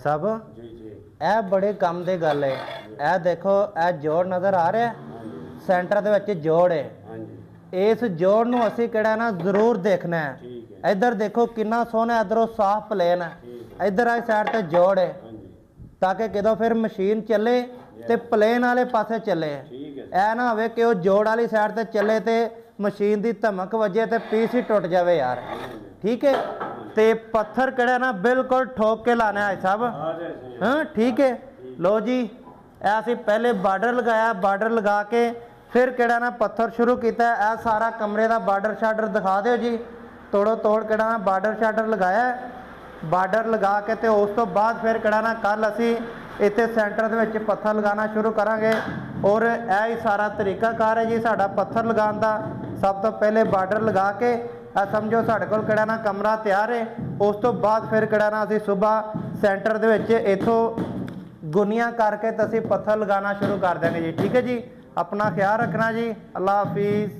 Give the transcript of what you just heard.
सब जी जी ਇਹ ਬੜੇ ਕੰਮ ਦੀ ਗੱਲ ਹੈ। ਇਹ ਦੇਖੋ ਇਹ ਜੋੜ ਨਜ਼ਰ ਆ ਰਿਹਾ ਸੈਂਟਰ ਦੇ ਵਿੱਚ ਜੋੜ ਹੈ। हाँ जी ਇਸ ਜੋੜ ਨੂੰ ਅਸੀਂ ਕਿਹੜਾ ਨਾ ਜ਼ਰੂਰ ਦੇਖਣਾ ਹੈ। ठीक है ਇੱਧਰ ਦੇਖੋ ਕਿੰਨਾ ਸੋਹਣਾ ਇਧਰੋਂ ਸਾਫ਼ ਪਲੇਨ ਹੈ, ਇੱਧਰ ਆ ਸਾਈਡ ਤੇ ਜੋੜ ਹੈ हाँ जी ਤਾਂ ਕਿ ਜਦੋਂ ਫਿਰ ਮਸ਼ੀਨ ਚੱਲੇ ਤੇ ਪਲੇਨ ਵਾਲੇ ਪਾਸੇ ਚੱਲੇ। ठीक है ਇਹ ਨਾ ਹੋਵੇ ਕਿ ਉਹ ਜੋੜ ਵਾਲੀ ਸਾਈਡ ਤੇ ਚੱਲੇ ਤੇ ਮਸ਼ੀਨ ਦੀ ਧਮਕ ਵੱਜੇ ਤੇ ਪੀਸ ਹੀ ਟੁੱਟ ਜਾਵੇ ਯਾਰ। ਠੀਕ ਹੈ ਤੇ ਪੱਥਰ ਕਿਹੜਾ ਨਾ ਬਿਲਕੁਲ ਠੋਕ ਕੇ ਲਾਣਾ ਹੈ ਸਾਹਿਬ। आ जाए सही हाँ ठीक है लो जी ऐसे पहले बार्डर लगाया, बार्डर लगा के फिर केड़ा ना पत्थर शुरू किया। ऐ सारा कमरे का बार्डर शार्डर दिखा दो जी, तोड़ो तोड़ केड़ा ना बार्डर शार्डर लगाया, बार्डर लगा के तो उस तो बाद फिर केड़ा ना कल असी इत्थे सेंटर दे विच पत्थर लगाना शुरू करांगे। और यह ही सारा तरीकाकार है जी साडा पत्थर लगाने का। सब तो पहले बार्डर लगा के समझो साढ़े कोल केड़ा ना कमरा तैयार है। उस तो बाद फिर केड़ा ना असी सुबह सेंटर दे विच इथों गुनिया करके तो असी पत्थर लगाना शुरू कर देंगे जी। ठीक है जी, अपना ख्याल रखना जी। अल्लाह हाफिज़।